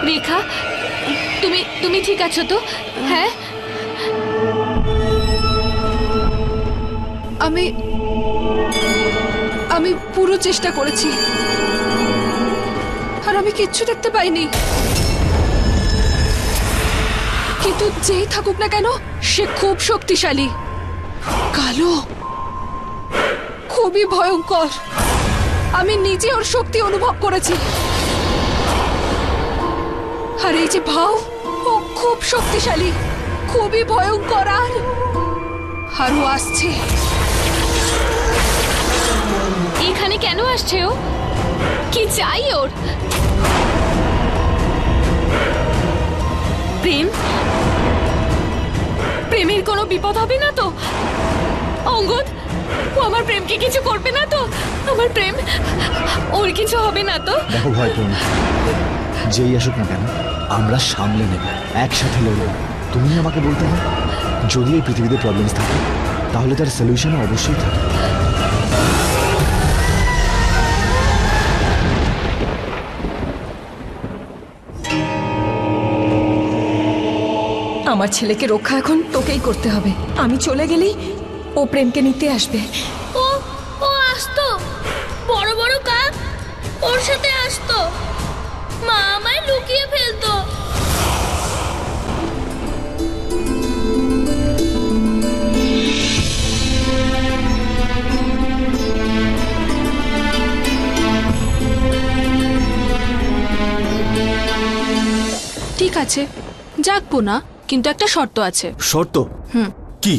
রেখা, তুমি ঠিক আছো তো? হ্যাঁ, আমি পুরো চেষ্টা করেছি, আর আমি কিচ্ছু দেখতে পাইনি। কিন্তু যেই থাকুক না কেন, সে খুব শক্তিশালী, কালো, খুবই ভয়ঙ্কর। আমি নিজে ওর শক্তি অনুভব করেছি। আর এই যে ভাও, ও খুব শক্তিশালী, খুবই ভয়ঙ্কর। আর ও আসছে। এখানে কেন আসছে ও? কি চাই ওর? প্রেমের কোনো বিপদ হবে না তো? অঙ্গদ, ও আমার প্রেমকে কিছু করবে না তো? আমার প্রেম, ওর কিছু হবে না তো? দেখো ভয় পেও না, যেই আসুক না কেন আমরা সামলে নেব, একসাথে লড়ব। তুমি আমাকে বলতে হবে, যদি এই পৃথিবীতে প্রবলেমস থাকে তাহলে তার সলিউশনও অবশ্যই থাকে। আমার ছেলেকে রক্ষা এখন তোকেই করতে হবে। আমি চলে গেলেই ও প্রেমকে নিতে আসবে। ও ও আসতো, বড় বড় কাক ওর সাথে আসতো, মা আমায় লুকিয়ে ফেলতো। ঠিক আছে, যাকবো না, কিন্তু একটা শর্ত আছে। শর্ত? কি?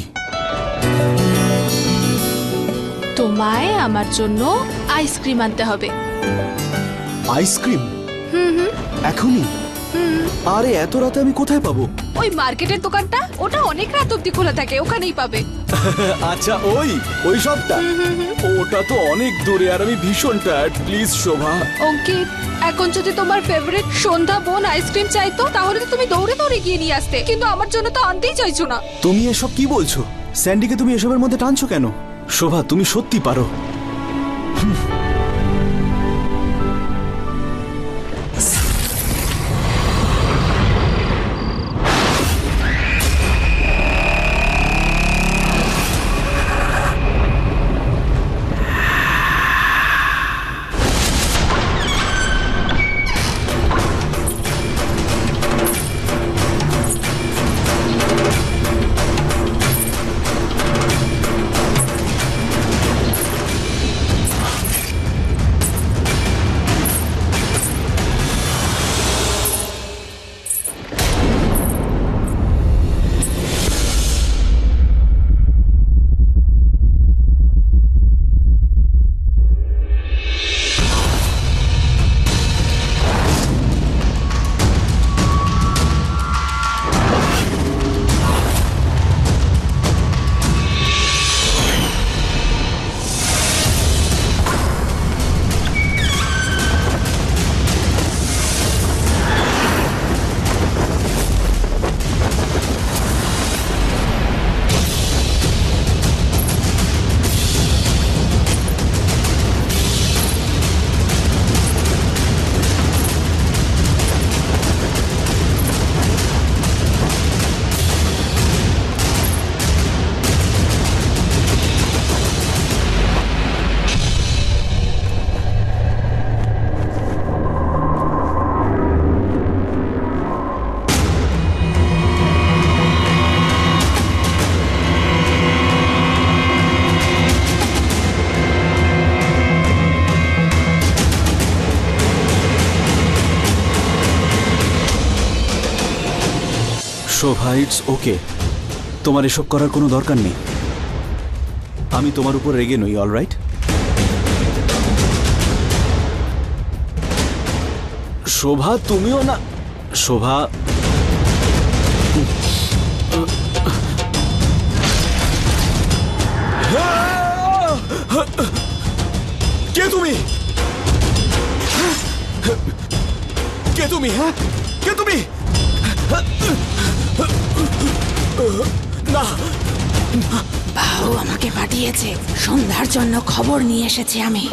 তোমায় আমার জন্য আইসক্রিম আনতে হবে। আইসক্রিম? এখনই? আরে এত রাতে আমি কোথায় পাবো? ওই মার্কেটের দোকানটা, ওটা অনেক রাত অব্দি খোলা থাকে, ওখানেই পাবে। আচ্ছা, ওই সবটা? ওটা তো অনেক দূরে, আর আমি ভীষণ টায়ার্ড। প্লিজ শোভা। অঙ্কিত, এখন যদি তোমার ফেভারিট সন্ধ্যা বোন আইসক্রিম চাইতো, তাহলে তো তুমি দৌড়ে দৌড়ে গিয়ে নিয়ে আসতে, কিন্তু আমার জন্য তো আনতেই চাইছো না। তুমি এসব কি বলছো? স্যান্ডিকে তুমি এসবের মধ্যে টানছো কেন? শোভা, তুমি সত্যি পারো। শোভা, ইটস ওকে, তোমার এসব করার কোনো দরকার নেই। আমি তোমার উপর রেগে নই, অলরাইট? শোভা, তুমিও না। শোভা, কে তুমি? কে তুমি? হ্যাঁ, কে তুমি? না, ভাউ আমাকে পাঠিয়েছে, সন্ধ্যার জন্য খবর নিয়ে এসেছি আমি।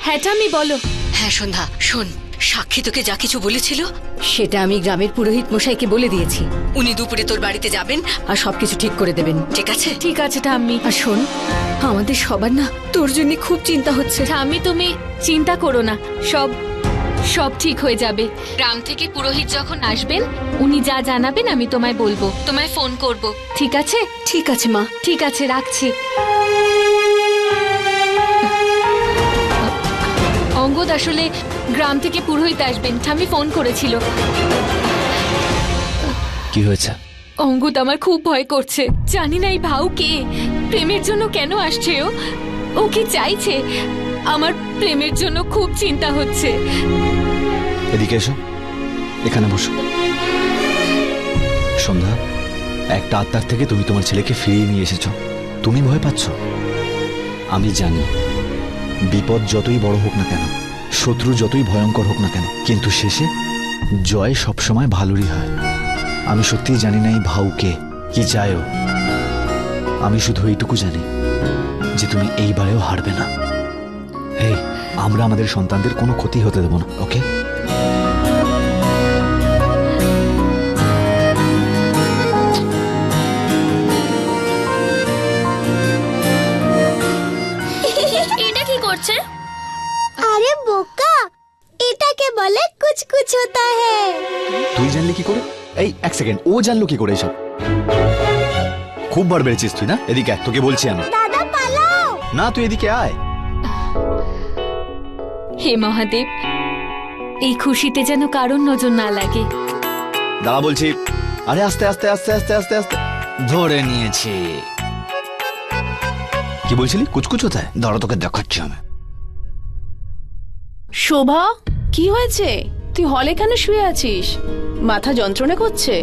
হ্যাঁ টামি বলো। হ্যাঁ সন্ধ্যা, শোন, সাক্ষী তোকে যা কিছু বলেছিল সেটা আমি গ্রামের পুরোহিত মশাইকে বলে দিয়েছি। উনি দুপুরে তোর বাড়িতে যাবেন আর সবকিছু ঠিক করে দেবেন, ঠিক আছে? ঠিক আছে ঠাম্মি। আর শোন, আমাদের সবার না তোর জন্য খুব চিন্তা হচ্ছে। ঠাম্মি তুমি চিন্তা করো না, সব সব ঠিক হয়ে যাবে। গ্রাম থেকে পুরোহিত যখন আসবেন উনি যা জানাবেন আমি তোমায় বলবো, তোমায় ফোন করব, ঠিক আছে? ঠিক আছে মা। ঠিক আছে, রাখছি। অঙ্গদ, আসলে গ্রাম থেকে পুরোহিত আসবেন, ঠাম্মি ফোন করেছিল। কি হয়েছে? অঙ্গদ, আমার খুব ভয় করছে। জানি না এই ভাউ কে, প্রেমের জন্য কেন আসছে ও কি চাইছে। আমার প্রেমের জন্য খুব চিন্তা হচ্ছে। এদিকে এসো, এখানে বসো। সন্ধ্যা, একটা আত্মার থেকে তুমি তোমার ছেলেকে ফিরিয়ে নিয়ে এসেছো, তুমি ভয় পাচ্ছ। আমি জানি বিপদ যতই বড় হোক না কেন, শত্রু যতই ভয়ঙ্কর হোক না কেন, কিন্তু শেষে জয় সবসময় ভালোরই হয়। আমি সত্যিই জানি না এই ভাউকে কি চায়ও। আমি শুধু এইটুকু জানি যে তুমি এইবারেও হারবে না। এই, আমরা আমাদের সন্তানদের কোনো ক্ষতি হতে দেব না, ওকে? এটা কি করছে? আরে বোকা, এটাকে বলে কুছ কুছ হোতা হ্যায়। তুই জানলি কি করে? এই এক সেকেন্ড, ও জানলো কি করে এসব? খুব বার বেড়েছিস তুই না। এদিকে আয়, তোকে বলছি আমি। দাদা পালাও। না, তুই এদিকে আয়। হে মহাদেব, এই খুশিতে যেন কারোর নজর না লাগে। দাঁড়া বলছি। আরে আস্তে আস্তে আস্তে আস্তে আস্তে আস্তে। ধরে নিয়েছি। কি বলছিলি? কুচকুচ কোথায়? দাঁড়া, তোকে দেখাচ্ছি আমি। শোভা, কি হয়েছে? তুই হলে কেন শুয়ে আছিস? মাথা যন্ত্রণা করছে?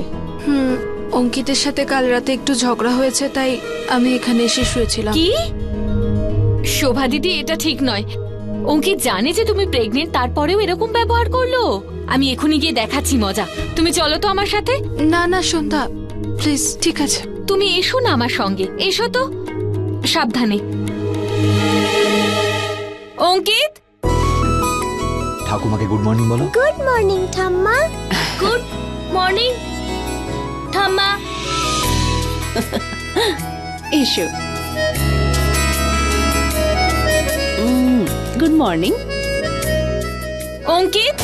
অঙ্কিতের সাথে কাল রাতে একটু ঝগড়া হয়েছে, তাই আমি এখানে এসে শুয়েছিলাম। কি? শোভা দিদি, এটা ঠিক নয়। অঙ্কিত জানে যে তুমি প্রেগনেন্ট, তারপরেও এরকম ব্যবহার করলো। আমি এখনই গিয়ে দেখাচ্ছি মজা। তুমি চলো তো আমার সাথে। না না সন্ধ্যা, প্লিজ। ঠিক আছে, তুমি এসো না আমার সঙ্গে, এসো তো। সাবধানে। অঙ্কিত, ঠাকুমাকে গুড মর্নিং বলো। গুড মর্নিং ঠাম্মা। গুড মর্নিং ঠাম্মা। এসো। Good morning. অঙ্কিত,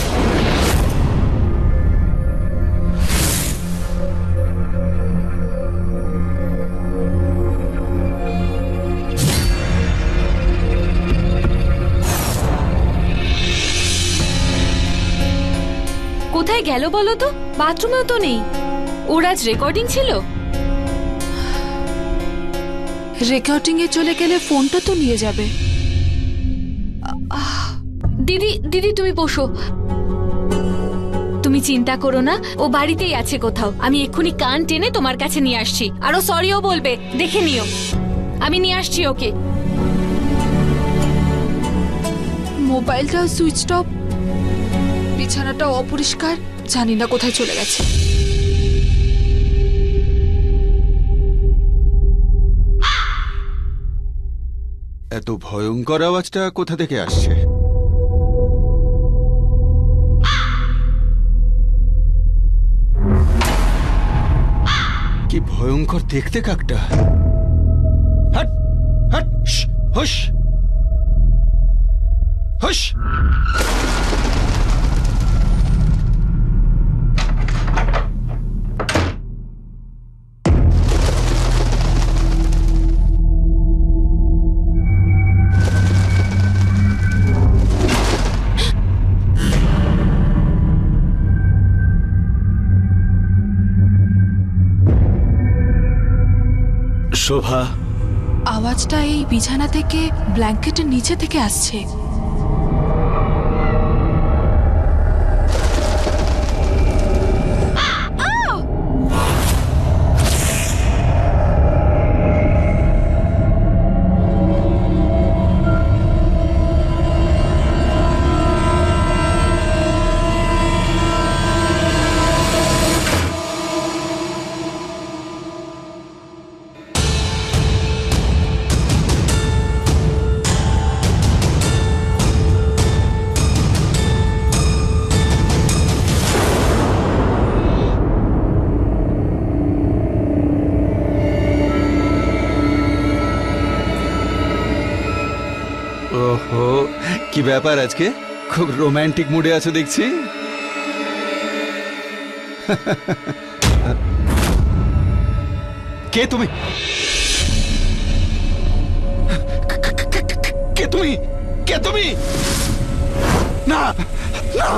কোথায় গেল বলো তো? বাথরুমেও তো নেই। ওর আজ রেকর্ডিং ছিল। রেকর্ডিং এ চলে গেলে ফোনটা তো নিয়ে যাবে। দিদি দিদি, তুমি বসো। তুমি চিন্তা করো না, ও বাড়িতেই আছে কোথাও। আমি এক্ষুনি কান টেনে তোমার কাছে নিয়ে আসছি। আরো সরিও বলবে, দেখে নিও। আমি নিয়ে আসছি ওকে। মোবাইলটাও সুইচ অফ, বিছানাটাও অপরিষ্কার, জানি না কোথায় চলে গেছে। এত ভয়ঙ্কর আওয়াজটা কোথা থেকে আসছে? কি ভয়ঙ্কর দেখতে কাকটা। হট হট, হুশ হুশ। শোভা, আওয়াজটা এই বিছানা থেকে, ব্ল্যাঙ্কেটের নিচে থেকে আসছে। কি ব্যাপার আজকে খুব রোমান্টিক মুডে আছো দেখছি। কে তুমি? কে তুমি? কে তুমি? না না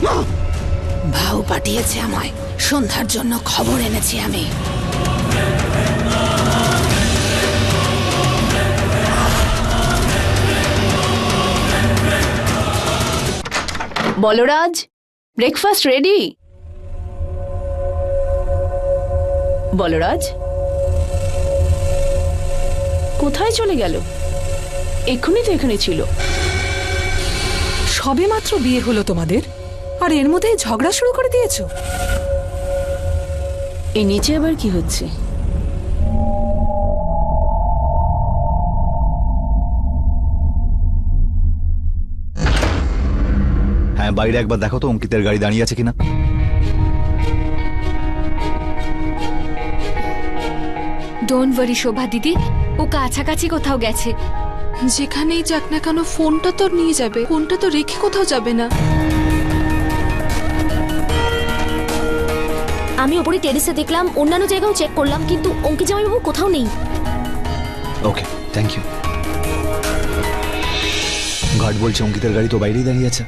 না। ভাউ পাঠিয়েছে আমায়, সন্ধ্যার জন্য খবর এনেছি আমি। Balraj, breakfast ready? বলরাজ কোথায় চলে গেল? এক্ষুনি তো এখানে ছিল। সবে মাত্র বিয়ে হলো তোমাদের, আর এর মধ্যে ঝগড়া শুরু করে দিয়েছো। এই নিচে আবার কি হচ্ছে? হ্যাঁ, বাইরে একবার দেখো তো অঙ্কিতের গাড়ি দাঁড়িয়ে আছে কিনা। ডোন্ট ওয়ারি শোভা দিদি, ও কাছাকাছি কোথাও গেছে। যেখানেই যাক না কেন ফোনটা তো নিয়ে যাবে, ফোনটা তো রেখে কোথাও যাবে না। আমি ওপরে টেরেসে দেখলাম, অন্যান্য জায়গাও চেক করলাম, কিন্তু অঙ্কিত জামাইবাবু কোথাও নেই। ওকে, থ্যাংক ইউ। গার্ড বলছে অঙ্কিতের গাড়ি তো বাইরেই দাঁড়িয়ে আছে,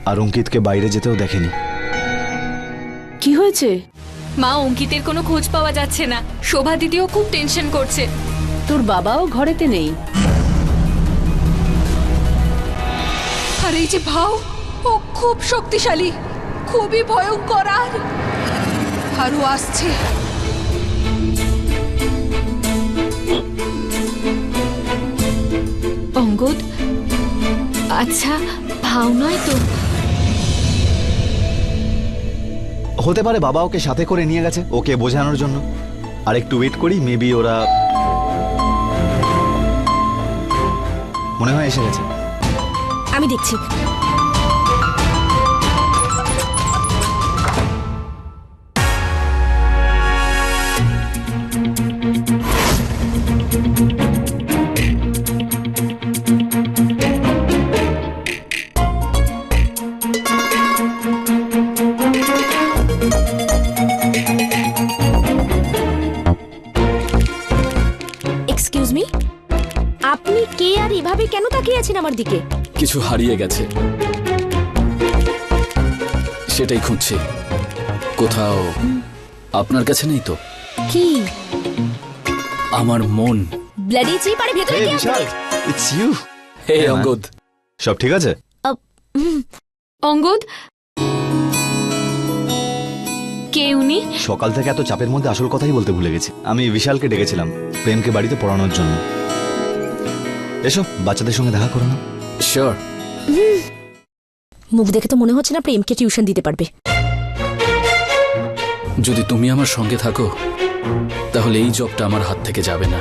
আর অঙ্কিতকে বাইরে যেতেও দেখেনি। কি হয়েছে? মা, অঙ্কিতের কোনো খোঁজ পাওয়া যাচ্ছে না। শোভা দিদিও খুব টেনশন করছে। তোর বাবাও ঘরেতে নেই। আর এই যে ভাও, ও খুব শক্তিশালী, খুবই ভয়ঙ্কর। আর ও আসছে। অঙ্গদ, আচ্ছা ভাও নয় তো? হতে পারে বাবা ওকে সাথে করে নিয়ে গেছে ওকে বোঝানোর জন্য। আর একটু ওয়েট করি, মেবি ওরা মনে হয় এসে গেছে। আমি দেখছি। এক্সকিউজ মি, আপনি কে আর এভাবে কেন তাকিয়ে আছেন আমার দিকে? কিছু হারিয়ে গেছে, সেটাই খুঁজছি। কোথাও আপনার কাছে নেই তো? কি? আমার মন। ব্লাডি চিপ, আরে ভেতরে Hey, কি আছে? Vishal, it's you. হে অঙ্গদ, সব ঠিক আছে? অঙ্গদ, কে উনি? সকাল থেকে এত চাপের মধ্যে আসল কথাই বলতে ভুলে গেছি। আমি বিশালকে ডেকেছিলাম প্রেমকে বাড়িতে পড়ানোর জন্য। এসো, বাচ্চাদের সঙ্গে দেখা করো না। শিওর। মুখ দেখে তো মনে হচ্ছে না প্রেমকে টিউশন দিতে পারবে। যদি তুমি আমার সঙ্গে থাকো তাহলে এই জবটা আমার হাত থেকে যাবে না।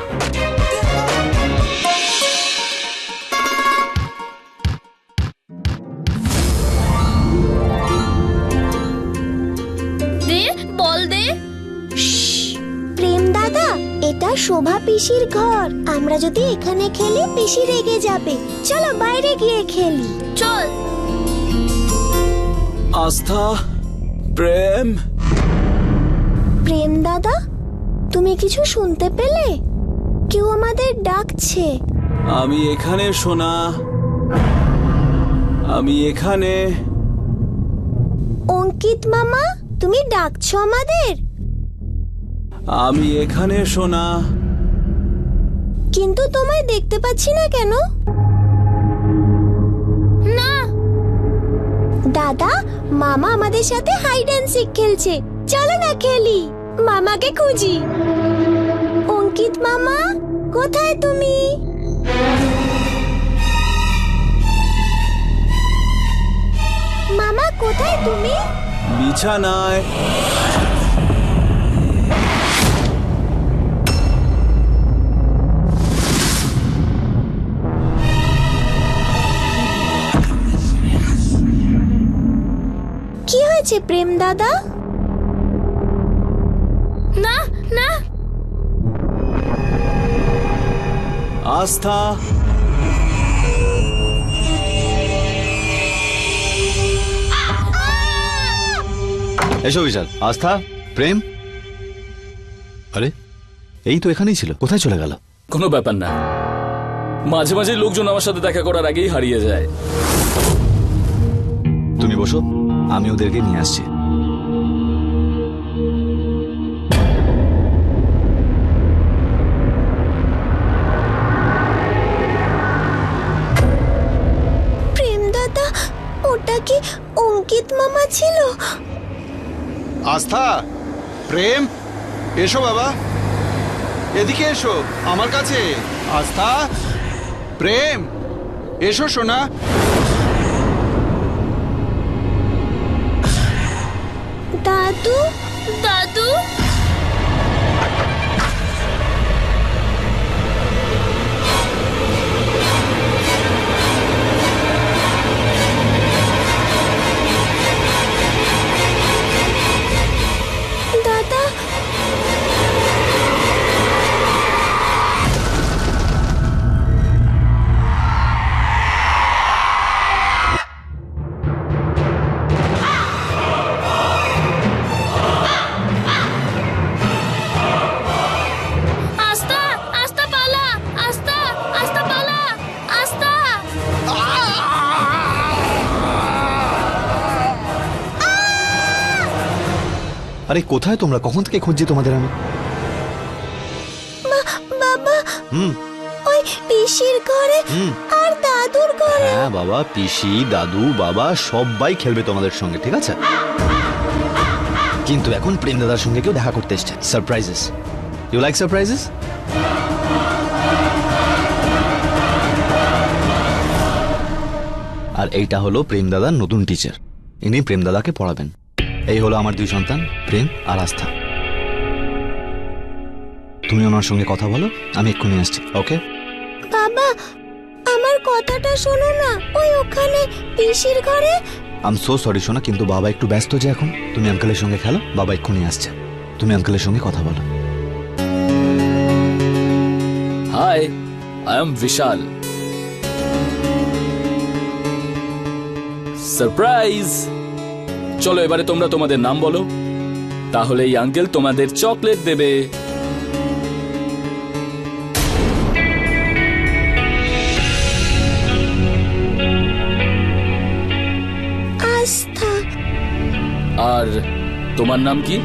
দে, বল দে। প্রেম দাদা, এটা শোভা পিসির ঘর। আমরা যদি এখানে খেলি পিসি রেগে যাবে। চলো বাইরে গিয়ে খেলি। চল। আস্থা, প্রেম। প্রেম দাদা, তুমি কিছু শুনতে পেলে? কেউ আমাদের ডাকছে। আমি এখানে সোনা, আমি এখানে। অঙ্কিত মামা, তুমি ডাকছো আমাদের? আমি এখানে সোনা। কিন্তু তোমায় দেখতে পাচ্ছি না কেন? না দাদা, মামা আমাদের সাথে হাইড অ্যান্ড সিক খেলছে। চলো না খেলি, মামাকে খুঁজি। অঙ্কিত মামা, কোথায় তুমি? মামা, কোথায় তুমি? বিছানায়। কি হয়েছে প্রেম দাদা? না না, আস্থা, এসো বিশাল। আস্থা, প্রেম, আরে এই তো এখানেই ছিল, কোথায় চলে গেল? কোনো ব্যাপার না, মাঝে মাঝে লোকজন আমার সাথে দেখা করার আগেই হারিয়ে যায়। তুমি বসো, আমি ওদেরকে নিয়ে আসছি। প্রেম দাদা, ওটা কি অঙ্কিত মামা ছিল? আস্থা, প্রেম, এসো বাবা, এদিকে এসো আমার কাছে। আস্থা, প্রেম, এসো সোনা। দাদু, দাদু, দাদা, আস্তা, আস্তা পালা, আস্তা, আস্তা পালা, আস্তা। আরে কোথায় তোমরা? কখন থেকে খুঁজছি তোমাদের আমি। বাবা, ওই পিসির ঘরে আর দাদুর ঘরে। হ্যাঁ বাবা, পিসি, দাদু, বাবা সবাই খেলবে তোমাদের সঙ্গে, ঠিক আছে? কিন্তু এখন প্রেম দাদার সঙ্গে কেউ দেখা করতে এসছে। সারপ্রাইজেস। You like surprises? আর এইটা হলো প্রেম দাদার নতুন টিচার, ইনি প্রেম দাদাকে পড়াবেন। এই হলো আমার দুই সন্তান, প্রেম আর আস্থা। তুমি ওনার সঙ্গে কথা বলো, আমি এক্ষুনি আসছি। ওকে বাবা, আমার কথাটা শোনো না। ওই ওখানে পিসির ঘরে। আই এম সো সরি সোনা, কিন্তু বাবা একটু ব্যস্ত যে এখন। তুমি আঙ্কেলের সঙ্গে খেলো, বাবা এক্ষুনি আসছে। তুমি আঙ্কেলের সঙ্গে কথা বলো। Hi, I am Vishal. Surprise. চলো এবারে তোমরা তোমাদের নাম বলো, তাহলে এই আঙ্কেল তোমাদের চকলেট দেবে। আস্থা। আর তোমার নাম কি?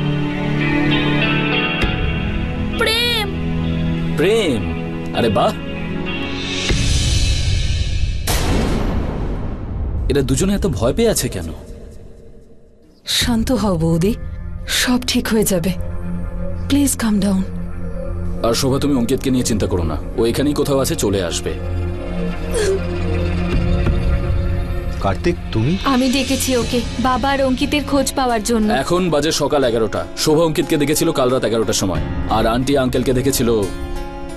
প্রেম। প্রেম। আরে বাহ, এরা দুজনে এত ভয় পেয়ে আছে কেন? শান্ত হও বৌদি, সব ঠিক হয়ে যাবে। Please come down. আর শোভা, তুমি অঙ্কিতকে নিয়ে চিন্তা করো না, ও এখানেই কোথাও আছে, চলে আসবে। কার্তিক, তুমি? আমি ডেকেছি ওকে বাবা আর অঙ্কিতের খোঁজ পাওয়ার জন্য। এখন বাজে সকাল 11টা। শোভা অঙ্কিতকে দেখেছিল কাল রাত 11টার সময়, আর আন্টি আঙ্কেলকে দেখেছিল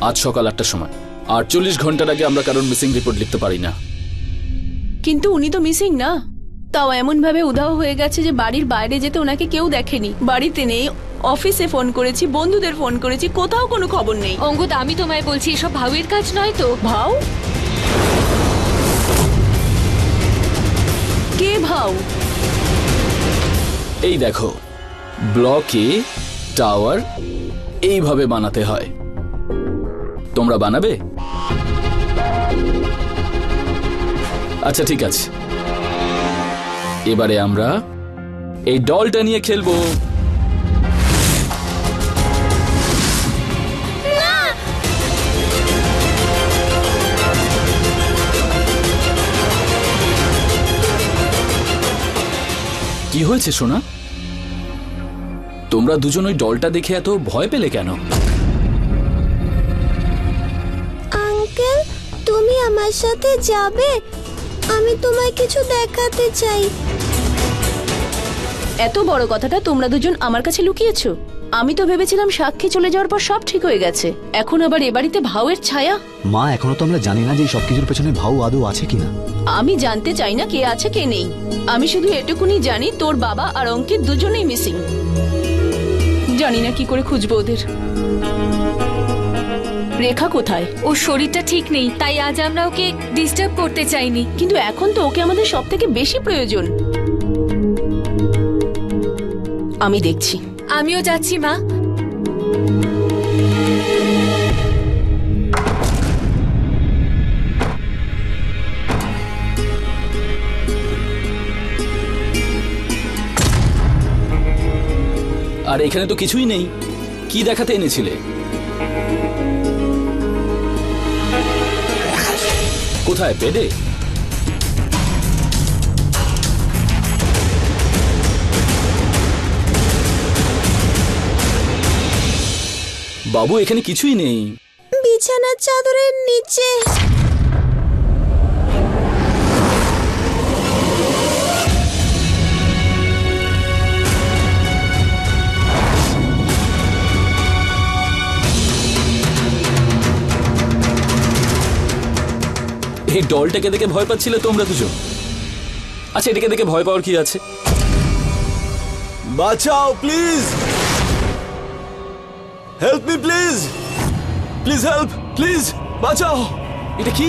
আজ সকাল 8টার সময়। 48 ঘন্টার আগে আমরা কারণ মিসিং রিপোর্ট লিখতে পারি না। কিন্তু উনি তো মিসিং না, তাও এমন ভাবে উধাও হয়ে গেছে যে বাড়ির বাইরে যেতে ওনাকে কেউ দেখেনি। বাড়িতে নেই, অফিসে ফোন করেছি, বন্ধুদের ফোন করেছি, কোথাও কোনো খবর নেই। অঙ্গদ, আমি তোমায় বলছি এসব ভাউয়ের কাজ নয় তো। ভাও? কে ভাও? এই দেখো, ব্লকে টাওয়ার এইভাবে বানাতে হয়। তোমরা বানাবে? আচ্ছা ঠিক আছে, এবারে আমরা এই ডলটা নিয়ে খেলবো। কি হয়েছে সোনা? তোমরা দুজন ওই ডলটা দেখে এত ভয় পেলে কেন? আঙ্কেল, তুমি আমার সাথে যাবে? আমি তোমায় কিছু দেখাতে চাই। এত বড় কথাটা তোমরা দুজন আমার কাছে লুকিয়েছো? আমি তো ভেবেছিলাম সাক্ষী চলে যাওয়ার পর সব ঠিক হয়ে গেছে, এখন আবার এ বাড়িতে ভাউয়ের ছায়া। মা, এখনো তো আমরা জানি না যে এই সবকিছুর পেছনে ভাউ আদৌ আছে কিনা। আমি জানতে চাই না কে আছে কে নেই, আমি শুধু এটুকুনি জানি তোর বাবা আর অঙ্কিত দুজনেই মিসিং। জানি না কি করে খুঁজবো ওদের। রেখা কোথায়? ওর শরীরটা ঠিক নেই, তাই আজ আমরা ওকে ডিস্টার্ব করতে চাইনি। কিন্তু এখন তো ওকে আমাদের সব থেকে বেশি প্রয়োজন। আমি দেখছি। আমিও যাচ্ছি মা। আর এখানে তো কিছুই নেই। কি দেখাতে এনেছিলে? কোথায়? বেডে? বাবু এখানে কিছুই নেই। বিছানার চাদরের নিচে। এই ডলটাকে দেখে ভয় পাচ্ছিলে তোমরা দুজন? আচ্ছা, এটাকে দেখে ভয় পাওয়ার কি আছে? বাঁচাও please, help me please, please help, please বাঁচাও। এটা কি?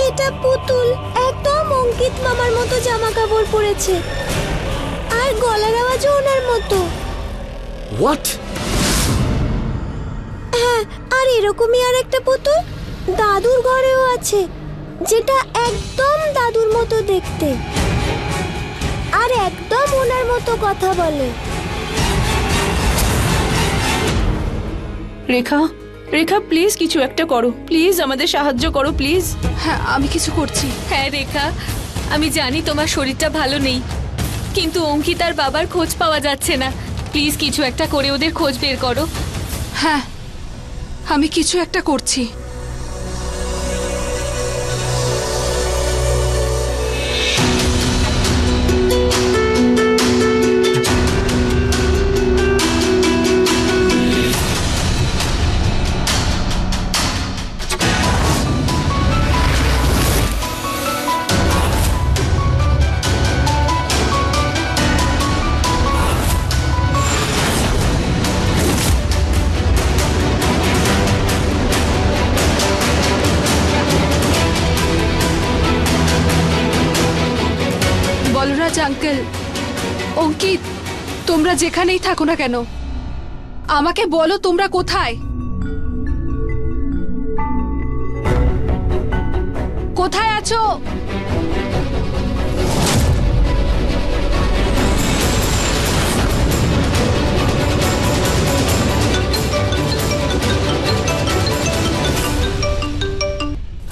এটা পুতুল, একদম অঙ্কিত মামার মতো জামা কাপড় পরেছে আর গলার আওয়াজও ওনার মতো। হোয়াট? হ্যাঁ, আর এরকমই আর একটা পুতুল দাদুর ঘরেও আছে, যেটা একদম দাদুর মতো দেখতে আর একদম ওনার মতো কথা বলে। রেখা, রেখা প্লিজ কিছু একটা করো, প্লিজ আমাদের সাহায্য করো প্লিজ। হ্যাঁ, আমি কিছু করছি। হ্যাঁ রেখা, আমি জানি তোমার শরীরটা ভালো নেই, কিন্তু অঙ্কিত আর বাবার খোঁজ পাওয়া যাচ্ছে না। প্লিজ কিছু একটা করে ওদের খোঁজ বের করো। হ্যাঁ, আমি কিছু একটা করছি। বলরাজ আঙ্কেল, অঙ্কিত, তোমরা যেখানেই থাকো না কেন, আমাকে বলো তোমরা কোথায়? কোথায় আছো?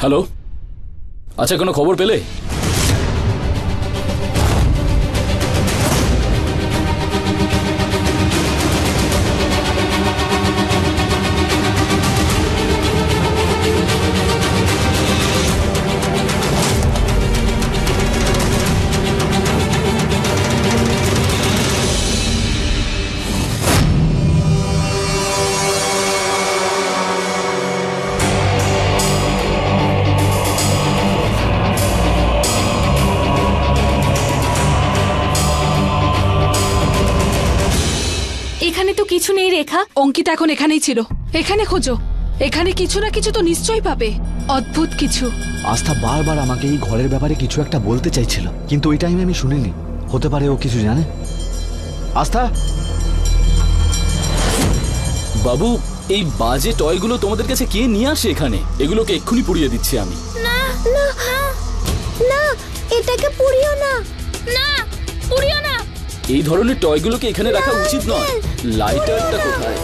হ্যালো, আচ্ছা কোনো খবর পেলে? এখানে তো কিছু নেই রেখা। অঙ্কিত এখন এখানেই ছিল, এখানে খোঁজো, এখানে কিছু না কিছু তো নিশ্চয়ই পাবে, অদ্ভুত কিছু। আস্থা বারবার আমাকে এই ঘরের ব্যাপারে কিছু একটা বলতে চাইছিল, কিন্তু ওই টাইমে আমি শুনিনি। হতে পারে ও কিছু জানে। আস্থা, বাবু এই বাজে টয়গুলো তোমাদের কাছে কে নিয়ে আসে এখানে? এগুলোকে এক্ষুনি পুড়িয়ে দিচ্ছি আমি। না না না, এটাকে পুড়িও না। না, পুড়িও না। এই ধরনের টয়গুলোকে এখানে রাখা উচিত নয়। লাইটারটা কোথায়?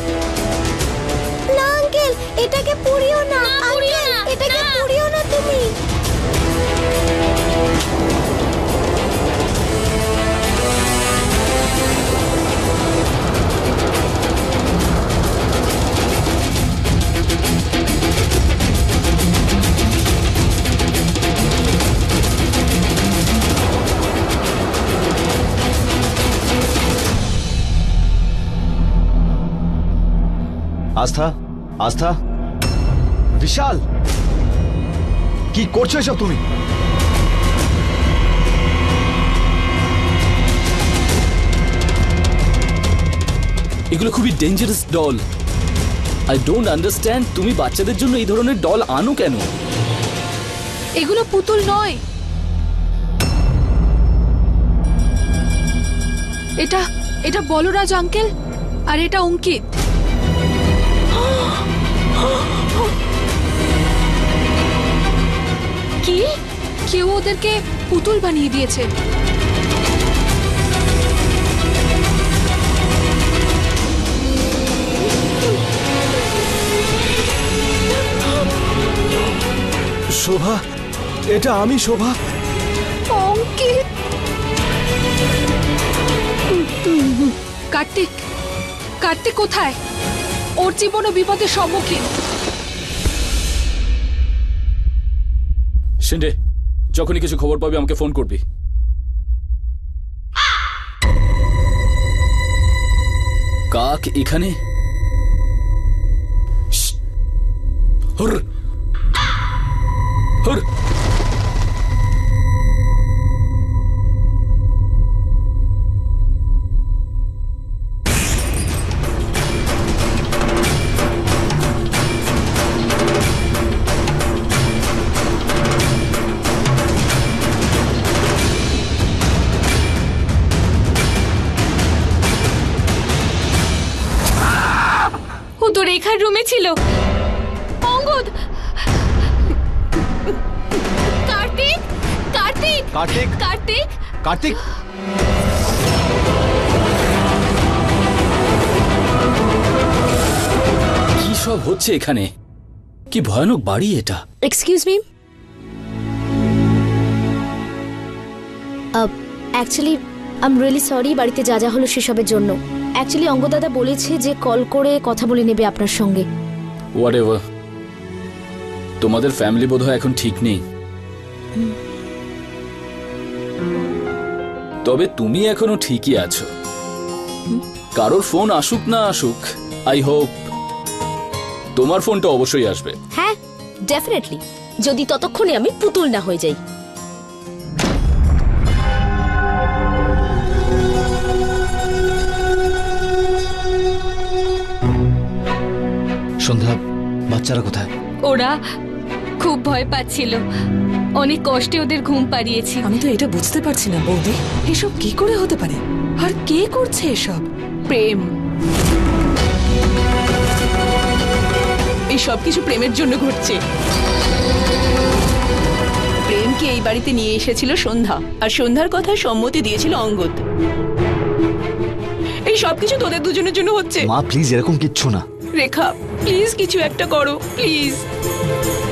না আঙ্কেল, এটাকে পুড়িও না। আঙ্কেল, এটাকে পুড়িও না তুমি। আস্থা, আস্থা, বিশাল, কি করছো এসব তুমি? এগুলো খুবই dangerous doll. I don't understand, তুমি বাচ্চাদের জন্য এই ধরনের ডল আনো কেন? এগুলো পুতুল নয়, এটা এটা বলরাজ আঙ্কেল আর এটা অঙ্কিত। কি? কেউ ওদেরকে পুতুল বানিয়ে দিয়েছে। শোভা, এটা আমি শোভা। অঙ্কিত, কার্তিক, কার্তিক কোথায়? ওর জীবনও বিপদের সম্মুখীন। শিন্ডে, যখনই কিছু খবর পাবি আমাকে ফোন করবি। কাক এখানে? হুর হুর। ও তো রেখার রুমে ছিল। অঙ্গদ! কার্তিক, কার্তিক, কার্তিক, কার্তিক, কার্তিক! কি সব হচ্ছে এখানে? কি ভয়ানক বাড়ি এটা। Excuse me, actually I am really sorry বাড়িতে যা যা হলো সেসবের জন্য। অ্যাকচুয়ালি অঙ্গদাদা বলেছে যে কল করে কথা বলে নেবে আপনার সঙ্গে। হোয়াটএভার। তোমাদের ফ্যামিলি বোধহয় এখন ঠিক নেই, তবে তুমি এখনো ঠিকই আছো। কারোর ফোন আসুক না আসুক, আই হোপ তোমার ফোনটা অবশ্যই আসবে। হ্যাঁ, ডেফিনেটলি, যদি ততক্ষণে আমি পুতুল না হয়ে যাই। সন্ধ্যা, বাচ্চারা কোথায়? ওরা খুব ভয় পাচ্ছিল। অনেক কষ্টে ওদের ঘুম পাড়িয়েছি। আমি তো এটা বুঝতে পারছি না বৌদি, এসব কি করে হতে পারে? আর কে করছে এসব? প্রেম, এই সব কিছু প্রেমের জন্য ঘটছে। প্রেমকে এই বাড়িতে নিয়ে এসেছিল সন্ধ্যা, আর সন্ধ্যার কথা সম্মতি দিয়েছিল অঙ্গদ। এই সব কিছু তোদের দুজনের জন্য হচ্ছে। মা প্লিজ, এরকম কিচ্ছু না। রেখা, প্লিজ কিছু একটা করো, প্লিজ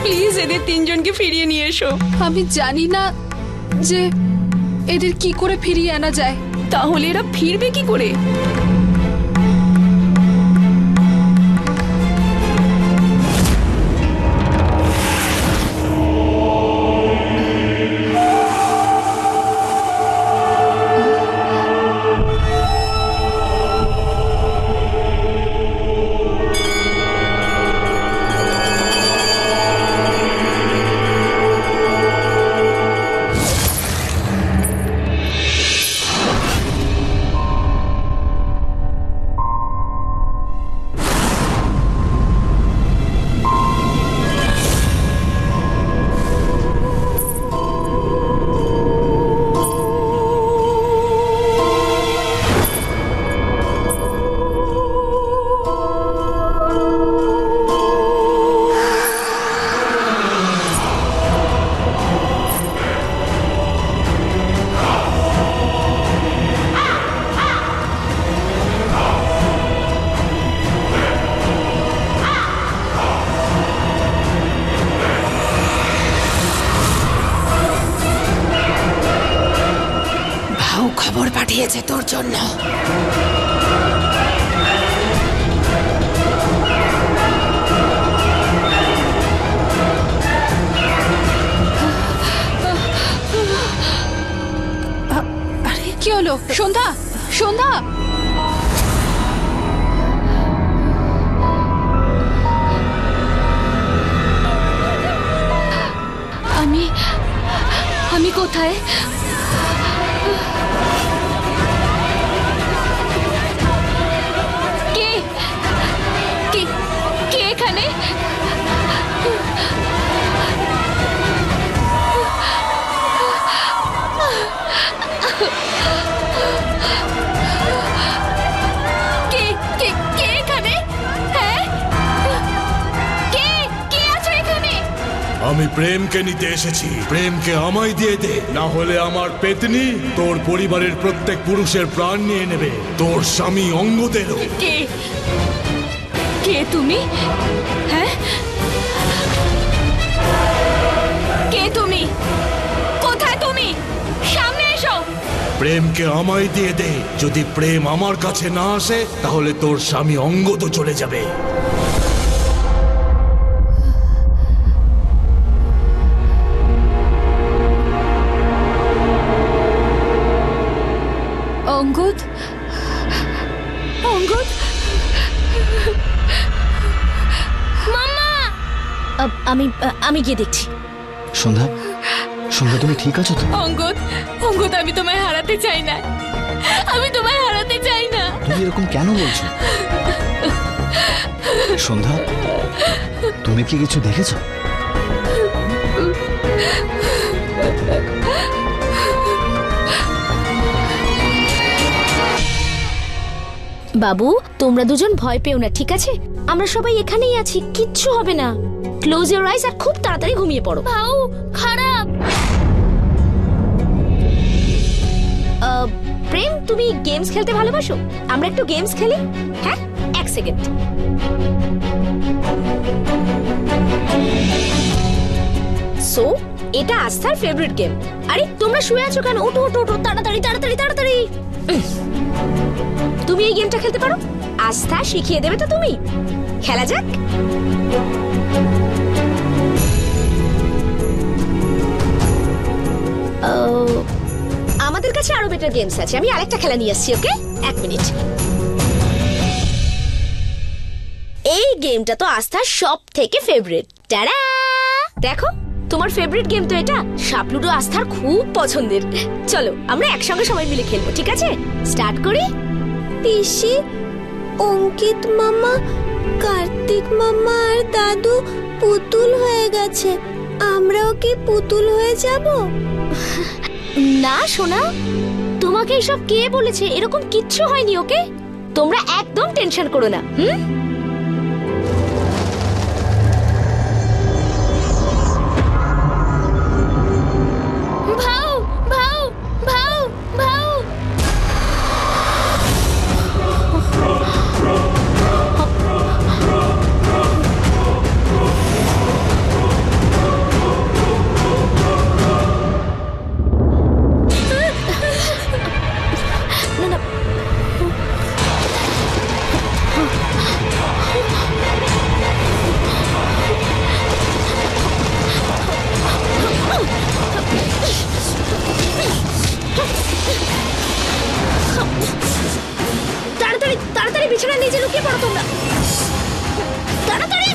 প্লিজ, এদের তিনজনকে ফিরিয়ে নিয়ে এসো। আমি জানি না যে এদের কি করে ফিরিয়ে আনা যায়। তাহলে এরা ফিরবে কি করে? খবর পাঠিয়েছে তোর জন্য। আরে কি হলো? সন্ধ্যা, সন্ধ্যা! আমি কোথায়? কে কে কে এখানে? আমি প্রেমকে নিতে এসেছি। প্রেমকে আমায় দিয়ে দে, না হলে আমার পেতনি তোর পরিবারের প্রত্যেক পুরুষের প্রাণ নিয়ে নেবে, তোর স্বামী অঙ্গদেরও। কে কে তুমি? হ্যাঁ, কে তুমি? কোথায় তুমি? সামনে এসো। প্রেমকে আমায় দিয়ে দে, যদি প্রেম আমার কাছে না আসে তাহলে তোর স্বামী অঙ্গদ চলে যাবে। অঙ্গদ, অঙ্গদ, মাম্মা! আমি গিয়ে দেখছি। সন্ধ্যা, সন্ধ্যা তুমি ঠিক আছো তো? অঙ্গদ, অঙ্গদ, আমি তোমায় হারাতে চাই না, আমি তোমায় হারাতে চাই না। তুমি এরকম কেন বলছো? সন্ধ্যা, তুমি কি কিছু দেখেছো? বাবু, তোমরা দুজন ভয় পেও না, ঠিক আছে? আমরা সবাই এখানেই আছি, কিচ্ছু হবে না। ক্লোজ ইওর আইজ আর খুব তাড়াতাড়ি ঘুমিয়ে পড়ো। ভাউ খারাপ। প্রেম, তুমি গেমস খেলতে ভালোবাসো? আমরা একটু গেমস খেলি? হ্যাঁ, এক সেকেন্ড। সো এটা আস্থার ফেভারিট গেম। আরে তোমরা শুয়ে আছো কেন? ওঠো ওঠো ওঠো, তাড়াতাড়ি তাড়াতাড়ি তাড়াতাড়ি। তুমি এই গেমটা খেলতে পারো? আস্থা শিখিয়ে দেবে তো তুমি? খেলা যাক। আমাদের কাছে আরো বেটার গেমস আছে, আমি আরেকটা খেলা নিয়ে আসছি। ওকে, এক মিনিট। এই গেমটা তো আস্থার সব থেকে ফেভারিট। টাডা! দেখো, তোমার ফেভারিট গেম তো এটা। সাপ লুডো আস্থার খুব পছন্দের। চলো আমরা একসঙ্গে সবাই মিলে খেলবো, ঠিক আছে? স্টার্ট করি। পিসি, অঙ্কিত মামা, কার্তিক মামা আর দাদু পুতুল হয়ে গেছে, আমরাও কি পুতুল হয়ে যাব? না সোনা, তোমাকে এসব কে বলেছে? এরকম কিচ্ছু হয়নি, ওকে? তোমরা একদম টেনশন করো না। ভাউ ভাউ ভাউ ভাউ! না না, তাড়াতাড়ি তাড়াতাড়ি বিছানায় নিচে লুকিয়ে পড়ো তোমরা, তাড়াতাড়ি।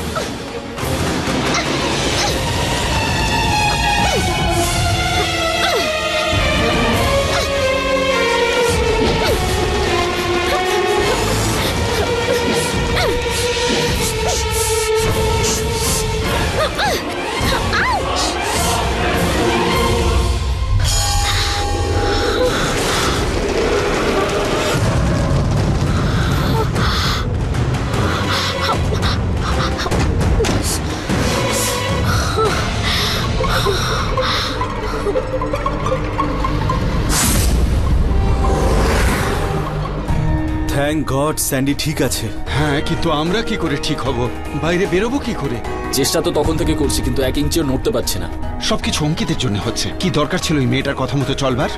থ্যাংক গড স্যান্ডি ঠিক আছে। হ্যাঁ, কিন্তু আমরা কি করে ঠিক হব? বাইরে বেরোবো কি করে? চেষ্টা তো তখন থেকে করছি, কিন্তু এক ইঞ্চিও নড়তে পারছি না। সবকিছু অঙ্কিতের জন্য হচ্ছে। কি দরকার ছিল ওই মেয়েটার কথা মতো চলবার?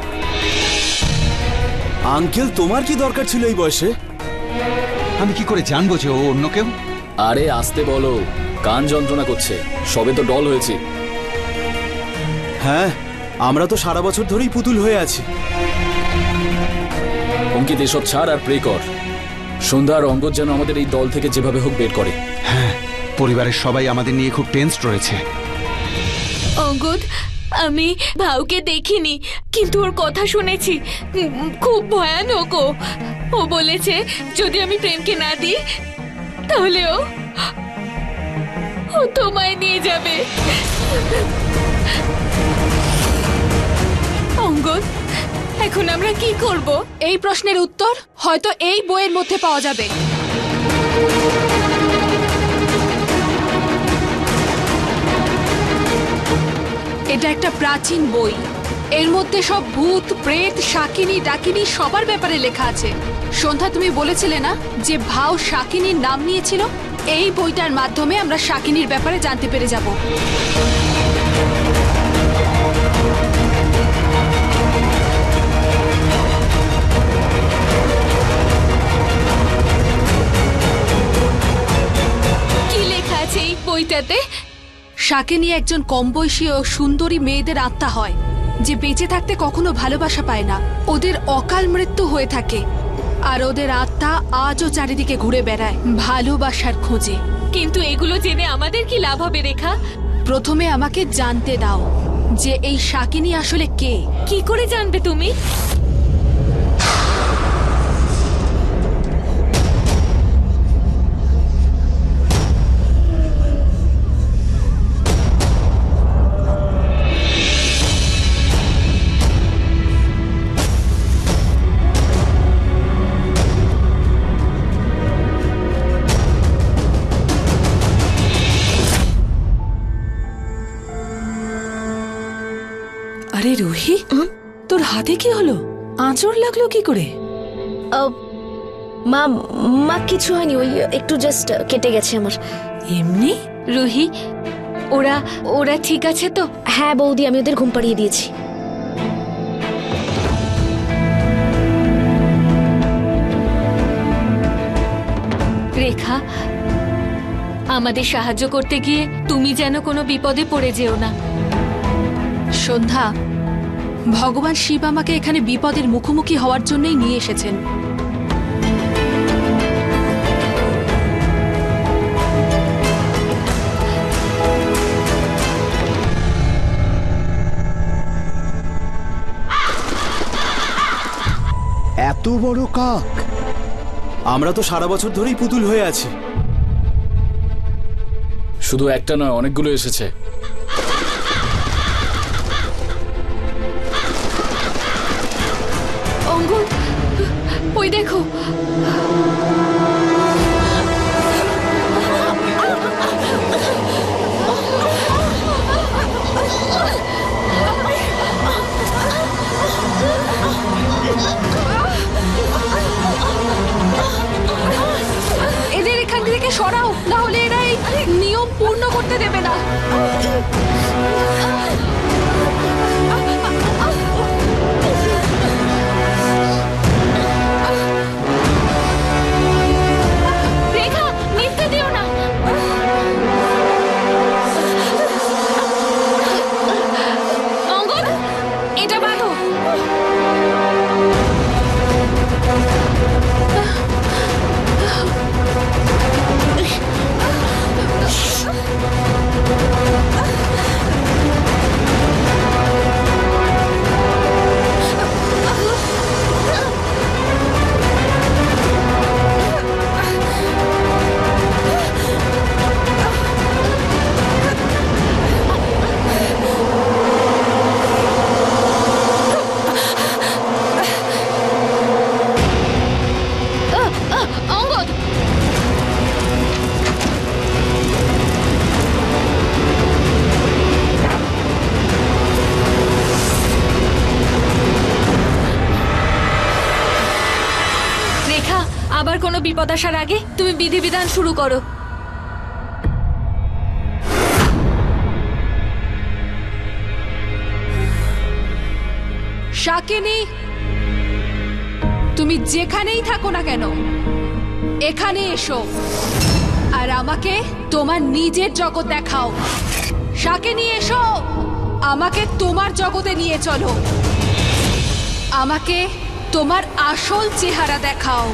আঙ্কেল, তোমার কি দরকার ছিল এই বয়সে? আমি কি করে জানবো যে ও অন্য কেউ? আরে আসতে বলো, কান যন্ত্রণা করছে, সবে তো ডল হয়েছি। হ্যাঁ, আমরা তো সারা বছর ধরেই পুতুল হয়ে আছি। অঙ্কিত, এসব ছাড় আর প্রে কর। সন্ধ্যা আর অঙ্গদ যেন আমাদের এই দল থেকে যেভাবে হোক বের করে। হ্যাঁ, পরিবারের সবাই আমাদের নিয়ে খুব টেনসড রয়েছে। অঙ্গদ, আমি ভাউকে দেখিনি, কিন্তু ওর কথা শুনেছি। খুব ভয়ানক। ও বলেছে যদি আমি প্রেমকে না দিই তাহলে ও তোমায় নিয়ে যাবে। অঙ্গদ, এখন আমরা কি করব? এই প্রশ্নের উত্তর হয়তো এই বইয়ের মধ্যে পাওয়া যাবে। এটা একটা প্রাচীন বই। এর মধ্যে সব ভূত প্রেত শাকিনী ডাকিনী সবার ব্যাপারে লেখা আছে। সন্ধ্যা, তুমি বলেছিলে না যে ভাও শাকিনীর নাম নিয়েছিল? এই বইটার মাধ্যমে আমরা শাকিনীর ব্যাপারে জানতে পেরে যাব। কি লেখা আছে এই বইটাতে? শাকিনী একজন কম বয়সী ও সুন্দরী মেয়েদের আত্মা হয়, যে বেঁচে থাকতে কখনো ভালোবাসা পায় না। ওদের অকাল মৃত্যু হয়ে থাকে, আর ওদের আত্মা আজও চারিদিকে ঘুরে বেড়ায় ভালোবাসার খোঁজে। কিন্তু এগুলো জেনে আমাদের কি লাভ হবে রেখা? প্রথমে আমাকে জানতে দাও যে এই শাকিনী আসলে কে। কি করে জানবে তুমি? আরে রুহি, তোর হাতে কি হলো? আঁচড় লাগলো কি করে? মা মা কিছু হয়নি, ওই একটু জাস্ট কেটে গেছে আমার। এমনি? রুহি, ওরা ওরা ঠিক আছে তো? হ্যাঁ বৌদি, আমি ওদের ঘুম পাড়িয়ে দিয়েছি। রেখা, আমাদের সাহায্য করতে গিয়ে তুমি যেন কোনো বিপদে পড়ে যেও না। সন্ধ্যা, ভগবান শিব আমাকে এখানে বিপদের মুখোমুখি হওয়ার জন্যই নিয়ে এসেছেন। এত বড় কাক! আমরা তো সারা বছর ধরেই পুতুল হয়ে আছি। শুধু একটা নয়, অনেকগুলো এসেছে। অঙ্গদ, ওই দেখো। এদের এখান থেকে সরাও, না হলে এরা এই নিয়ম পূর্ণ করতে দেবে না। রেখা, নিতে দিও না। অঙ্গদ, এটা বাঁধো। অঙ্গদ, রেখা, আবার কোনো বিপদ আসার আগে তুমি বিধিবিধান শুরু করো। শাকিনী, তুমি যেখানেই থাকো না কেন, এখানে এসো আর আমাকে তোমার নিজের জগৎ দেখাও। শাকিনী, এসো, আমাকে তোমার জগতে নিয়ে চলো। আমাকে তোমার আসল চেহারা দেখাও।